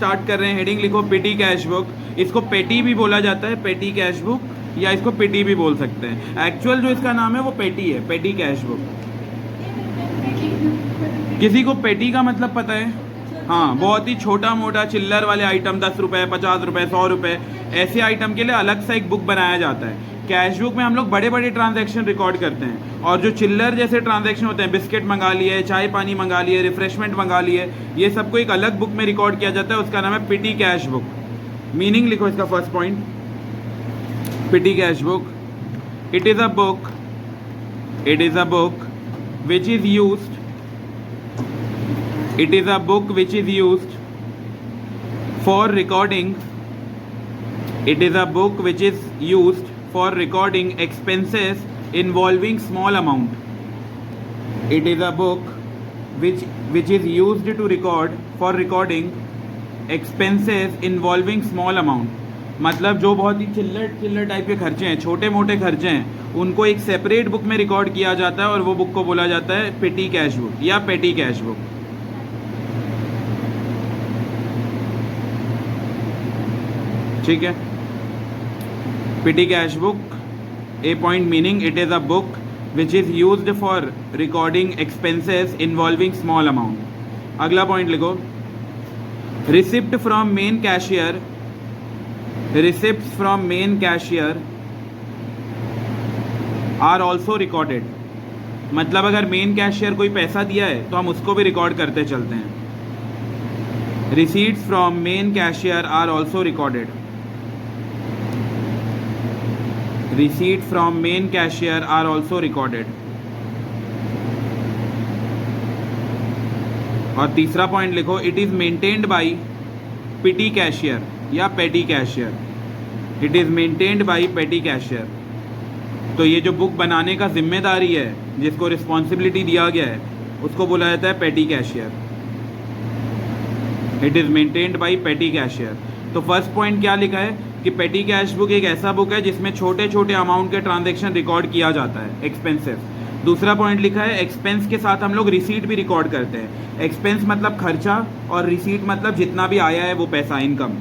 Start कर रहे हैं, हेडिंग लिखो पेटी कैश बुक। इसको पेटी भी बोला जाता है, पेटी कैश बुक, या इसको पेटी भी बोल सकते हैं। एक्चुअल जो इसका नाम है वो पेटी है, पेटी कैश बुक। किसी को पेटी का मतलब पता है? हाँ, बहुत ही छोटा मोटा चिल्लर वाले आइटम, 10 रुपये, 50 रुपये, 100 रुपये, ऐसे आइटम के लिए अलग सा एक बुक बनाया जाता है। कैश बुक में हम लोग बड़े बड़े ट्रांजैक्शन रिकॉर्ड करते हैं, और जो चिल्लर जैसे ट्रांजैक्शन होते हैं, बिस्किट मंगा लिए, चाय पानी मंगा लिए, रिफ्रेशमेंट मंगा लिए, ये सबको एक अलग बुक में रिकॉर्ड किया जाता है, उसका नाम है पेटी कैश बुक। मीनिंग लिखो इसका फर्स्ट पॉइंट, पेटी cash book, it is a book, it is a book which is used, it is a book which is used for recording, it is a book which is used for recording expenses involving small amount, it is a book which is used to record for recording expenses involving small amount। मतलब जो बहुत ही चिल्लर type के खर्चे हैं, छोटे मोटे खर्चे हैं, उनको एक सेपरेट बुक में रिकॉर्ड किया जाता है, और वो बुक को बोला जाता है पेटी कैश बुक या पेटी कैश बुक। ठीक है, petty cash book, A point meaning, it is a book which is used for recording expenses involving small amount. अगला पॉइंट लिखो, receipt from main cashier, receipt from main cashier are also recorded. मतलब अगर main cashier कोई पैसा दिया है तो हम उसको भी रिकॉर्ड करते चलते हैं। Receipts from main cashier are also recorded, receipt from main cashier are also recorded। और तीसरा पॉइंट लिखो, इट इज मेंटेन्ड बाय पेटी कैशियर या पेटी cashier, it is maintained by पेटी कैशियर। तो ये जो बुक बनाने का जिम्मेदारी है, जिसको रिस्पॉन्सिबिलिटी दिया गया है, उसको बोला जाता है पेटी cashier. It is maintained by पेटी कैशियर। तो फर्स्ट पॉइंट क्या लिखा है कि पेटी कैश बुक एक ऐसा बुक है जिसमें छोटे छोटे अमाउंट के ट्रांजैक्शन रिकॉर्ड किया जाता है, एक्सपेंसेस। दूसरा पॉइंट लिखा है, एक्सपेंस के साथ हम लोग रिसीट भी रिकॉर्ड करते हैं। एक्सपेंस मतलब खर्चा, और रिसीट मतलब जितना भी आया है वो पैसा, इनकम।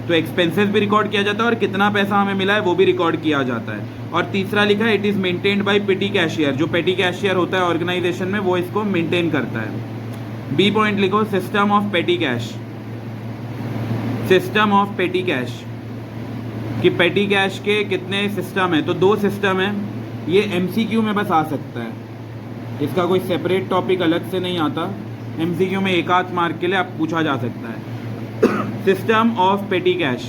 तो एक्सपेंसेस भी रिकॉर्ड किया जाता है, और कितना पैसा हमें मिला है वो भी रिकॉर्ड किया जाता है। और तीसरा लिखा है, इट इज़ मेंटेन्ड बाय पेटी कैशियर। जो पेटी कैशियर होता है ऑर्गेनाइजेशन में, वो इसको मेंटेन करता है। बी पॉइंट लिखो, system of petty cash, system of petty cash, कि पेटी कैश के कितने सिस्टम है। तो 2 सिस्टम है, ये MCQ में बस आ सकता है, इसका कोई सेपरेट टॉपिक अलग से नहीं आता। MCQ में 1 आध मार्क के लिए आप पूछा जा सकता है। System of petty cash,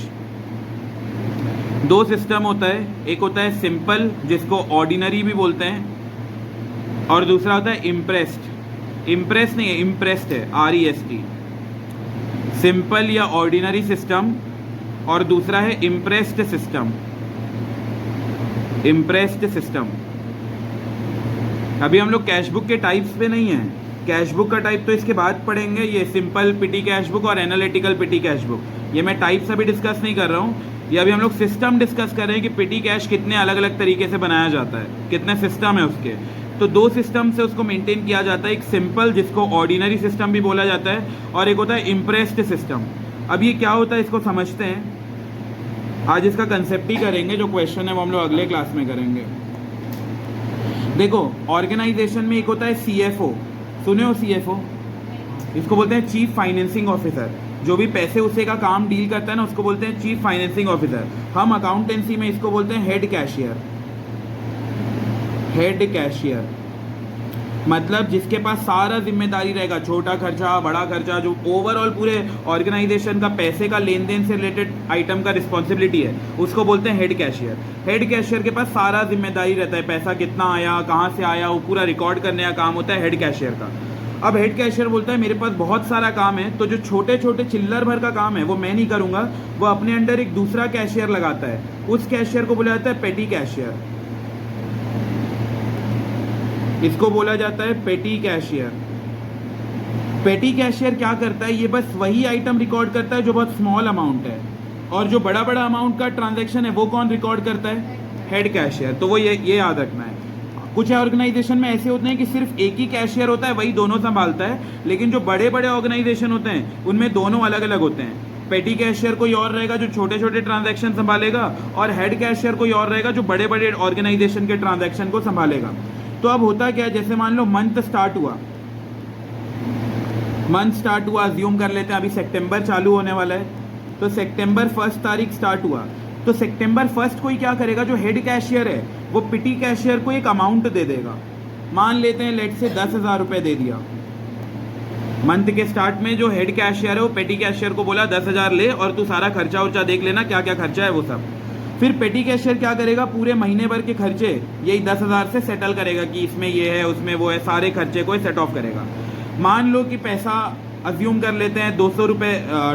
2 system होता है, एक होता है सिंपल, जिसको ऑर्डिनरी भी बोलते हैं, और दूसरा होता है इम्प्रेस्ड। इम्प्रेस नहीं है, इम्प्रेस्ड है, REST। सिंपल या ऑर्डिनरी सिस्टम, और दूसरा है इम्प्रेस्ड सिस्टम, इम्प्रेस्ड सिस्टम। अभी हम लोग कैश बुक के टाइप्स पे नहीं हैं, कैश बुक का टाइप तो इसके बाद पढ़ेंगे, ये सिंपल पेटी कैश बुक और एनालिटिकल पेटी कैश बुक। ये मैं टाइप्स अभी डिस्कस नहीं कर रहा हूँ, ये अभी हम लोग सिस्टम डिस्कस कर रहे हैं कि पेटी कैश कितने अलग अलग तरीके से बनाया जाता है, कितने सिस्टम है उसके। तो 2 सिस्टम से उसको मेंटेन किया जाता है, एक सिंपल जिसको ऑर्डिनरी सिस्टम भी बोला जाता है, और एक होता है इम्प्रेस्ड सिस्टम। अब ये क्या होता है इसको समझते हैं। आज इसका कंसेप्ट ही करेंगे, जो क्वेश्चन है वो हम लोग अगले क्लास में करेंगे। देखो, ऑर्गेनाइजेशन में एक होता है CFO, सुने हो CFO? इसको बोलते हैं चीफ फाइनेंसिंग ऑफिसर। जो भी पैसे उसे का काम डील करता है ना, उसको बोलते हैं चीफ फाइनेंसिंग ऑफिसर। हम अकाउंटेंसी में इसको बोलते हैं हेड कैशियर। हेड कैशियर मतलब जिसके पास सारा जिम्मेदारी रहेगा, छोटा खर्चा, बड़ा खर्चा, जो ओवरऑल पूरे ऑर्गेनाइजेशन का पैसे का लेन देन से रिलेटेड आइटम का रिस्पॉन्सिबिलिटी है, उसको बोलते हैं हेड कैशियर। हेड कैशियर के पास सारा जिम्मेदारी रहता है, पैसा कितना आया, कहाँ से आया, वो पूरा रिकॉर्ड करने का काम होता है हेड कैशियर का। अब हेड कैशियर बोलता है मेरे पास बहुत सारा काम है, तो जो छोटे छोटे चिल्लर भर का काम है वो मैं नहीं करूँगा, वो अपने अंडर एक दूसरा कैशियर लगाता है, उस कैशियर को बोला जाता है पेटी कैशियर। इसको बोला जाता है पेटी कैशियर। पेटी कैशियर क्या करता है, ये बस वही आइटम रिकॉर्ड करता है जो बहुत स्मॉल अमाउंट है, और जो बड़ा बड़ा अमाउंट का ट्रांजैक्शन है वो कौन रिकॉर्ड करता है, हेड कैशियर। तो वो ये याद रखना है। कुछ ऑर्गेनाइजेशन में ऐसे होते हैं कि सिर्फ एक ही कैशियर होता है, वही दोनों संभालता है, लेकिन जो बड़े बड़े ऑर्गेनाइजेशन होते हैं उनमें दोनों अलग अलग होते हैं। पेटी कैशियर कोई और रहेगा जो छोटे छोटे ट्रांजैक्शन संभालेगा, और हेड कैशियर कोई और रहेगा जो बड़े बड़े ऑर्गेनाइजेशन के ट्रांजैक्शन को संभालेगा। तो अब होता क्या है, जैसे मान लो मंथ स्टार्ट हुआ, अज्यूम कर लेते हैं अभी सितंबर चालू होने वाला है, तो सितंबर 1 तारीख स्टार्ट हुआ, तो सितंबर 1 को ही क्या करेगा, जो हेड कैशियर है वो पिटी कैशियर को एक अमाउंट दे देगा। मान लेते हैं लेट से 10,000 रुपये दे दिया। मंथ के स्टार्ट में जो हेड कैशियर है वो पेटी कैशियर को बोला 10,000 ले और तू सारा खर्चा उर्चा देख लेना, क्या क्या खर्चा है वो सब। फिर पेटी कैशियर क्या करेगा, पूरे महीने भर के खर्चे यही 10,000 से सेटल करेगा कि इसमें ये है उसमें वो है, सारे खर्चे को सेट ऑफ करेगा। मान लो कि पैसा अज्यूम कर लेते हैं 200 रुपये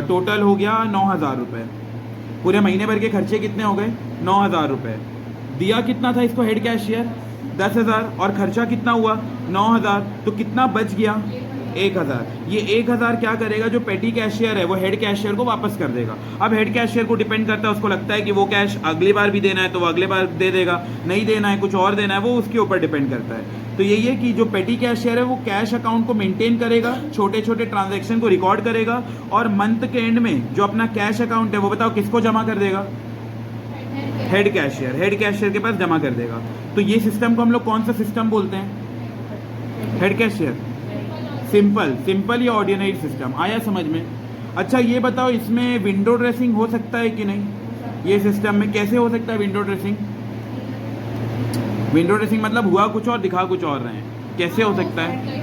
टोटल हो गया 9,000 रुपये। पूरे महीने भर के खर्चे कितने हो गए, 9,000 रुपये। दिया कितना था इसको हेड कैशियर, 10,000, और खर्चा कितना हुआ 9,000, तो कितना बच गया 1,000। ये 1,000 क्या करेगा, जो पेटी कैशियर है वो हेड कैशियर को वापस कर देगा। अब हेड कैशियर को डिपेंड करता है, उसको लगता है कि वो कैश अगली बार भी देना है तो वो अगले बार दे देगा, नहीं देना है कुछ और देना है, वो उसके ऊपर डिपेंड करता है। तो यही है कि जो पेटी कैशियर है वो कैश अकाउंट को मेंटेन करेगा, छोटे छोटे ट्रांजैक्शन को रिकॉर्ड करेगा, और मंथ के एंड में जो अपना कैश अकाउंट है वो बताओ किसको जमा कर देगा, हेड कैशियर के पास जमा कर देगा। तो ये सिस्टम को हम लोग कौन सा सिस्टम बोलते हैं, हेड कैशियर। सिंपल या ऑर्डिनरी सिस्टम, आया समझ में। अच्छा ये बताओ, इसमें विंडो ड्रेसिंग हो सकता है कि नहीं, ये सिस्टम में कैसे हो सकता है विंडो ड्रेसिंग। विंडो ड्रेसिंग मतलब हुआ कुछ और दिखा कुछ और रहे हैं, कैसे हो सकता है।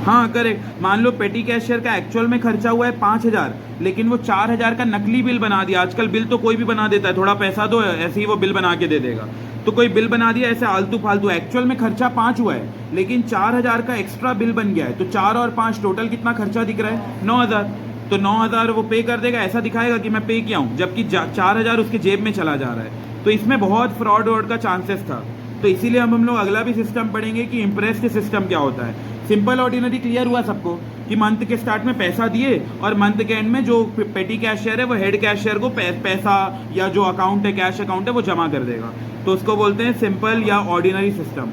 हाँ करेक्ट, मान लो पेटी कैशियर का एक्चुअल में खर्चा हुआ है 5,000, लेकिन वो 4,000 का नकली बिल बना दिया। आजकल बिल तो कोई भी बना देता है, थोड़ा पैसा दो ऐसे ही वो बिल बना के दे देगा। तो कोई बिल बना दिया ऐसे आलतू फालतू, एक्चुअल में खर्चा 5 हुआ है लेकिन 4,000 का एक्स्ट्रा बिल बन गया है, तो 4 और 5 टोटल कितना खर्चा दिख रहा है 9,000। तो 9,000 वो पे कर देगा, ऐसा दिखाएगा कि मैं पे किया हूँ, जबकि 4,000 उसके जेब में चला जा रहा है। तो इसमें बहुत फ्रॉड वॉड का चांसेस था। तो इसीलिए हम लोग अगला भी सिस्टम पढ़ेंगे कि इम्प्रेस के सिस्टम क्या होता है। सिंपल ऑर्डिनरी क्लियर हुआ सबको कि मंथ के स्टार्ट में पैसा दिए और मंथ के एंड में जो पेटी कैशियर है वो हेड कैशियर को पैसा या जो अकाउंट है कैश अकाउंट है वो जमा कर देगा। तो उसको बोलते हैं सिंपल या ऑर्डिनरी सिस्टम।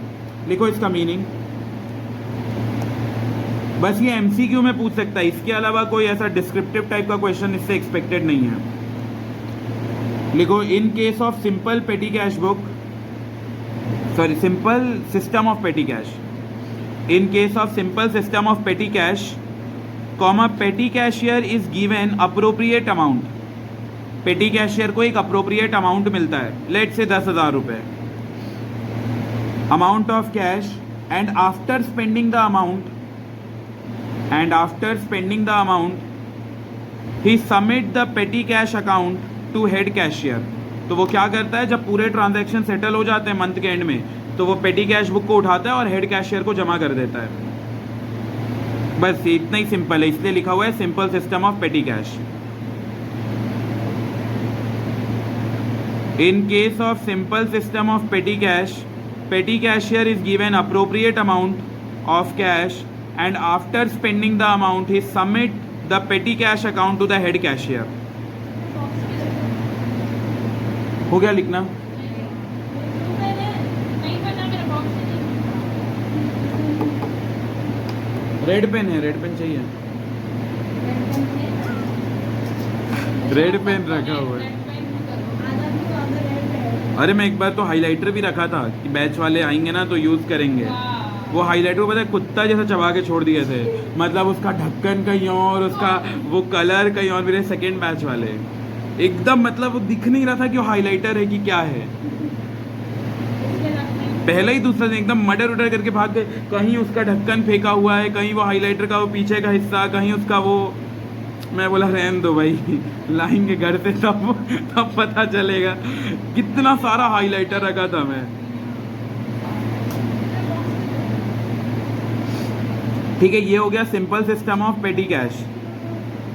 लिखो इसका मीनिंग, बस ये एमसीक्यू में पूछ सकता है, इसके अलावा कोई ऐसा डिस्क्रिप्टिव टाइप का क्वेश्चन इससे एक्सपेक्टेड नहीं है। लिखो इन केस ऑफ सिंपल पेटी cash book, sorry simple system of petty cash, in case of simple system of petty cash, comma petty cashier is given appropriate amount, petty cashier को एक appropriate amount मिलता है, let's say 10,000 रुपये amount of cash, and after spending the amount he submit the petty cash account to head cashier। तो वो क्या करता है, जब पूरे ट्रांजैक्शन सेटल हो जाते हैं मंथ के एंड में, तो वो पेटी कैश बुक को उठाता है और हेड कैशियर को जमा कर देता है। बस इतना ही सिंपल है, इसलिए लिखा हुआ है simple system of petty cash. In case of simple system of petty cash, petty cashier is given appropriate amount of cash and after spending the amount he submit the petty cash account to the head cashier. हो गया लिखना। Red pen है, red pen चाहिए, red pen रखा हुआ है। अरे मैं एक बार तो हाइलाइटर भी रखा था कि बैच वाले आएंगे ना तो यूज करेंगे। वो हाइलाइटर को पता है कुत्ता जैसा चबा के छोड़ दिए थे, मतलब उसका ढक्कन कहीं और, उसका वो कलर कहीं और। मेरे सेकेंड बैच वाले एकदम मतलब वो दिख नहीं रहा था कि वो हाइलाइटर है कि क्या है। पहले ही दूसरा दिन एकदम मर्डर उडर करके भाग गए, कहीं उसका ढक्कन फेंका हुआ है, कहीं वो हाइलाइटर का वो पीछे का हिस्सा, कहीं उसका वो। मैं बोला रहने दो भाई, लाएंगे घर से तब पता चलेगा। कितना सारा हाइलाइटर रखा था मैं। ठीक है, ये हो गया simple system of petty cash.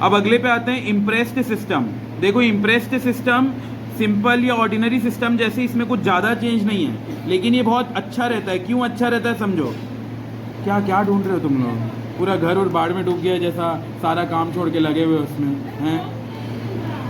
अब अगले पे आते हैं इम्प्रेस्ड सिस्टम। देखो इम्प्रेस्ड सिस्टम सिंपल या ऑर्डिनरी सिस्टम जैसे इसमें कुछ ज़्यादा चेंज नहीं है, लेकिन ये बहुत अच्छा रहता है। क्यों अच्छा रहता है समझो। क्या क्या ढूंढ रहे हो तुम लोग, पूरा घर और बाढ़ में डूब गया जैसा, सारा काम छोड़ के लगे हुए उसमें हैं।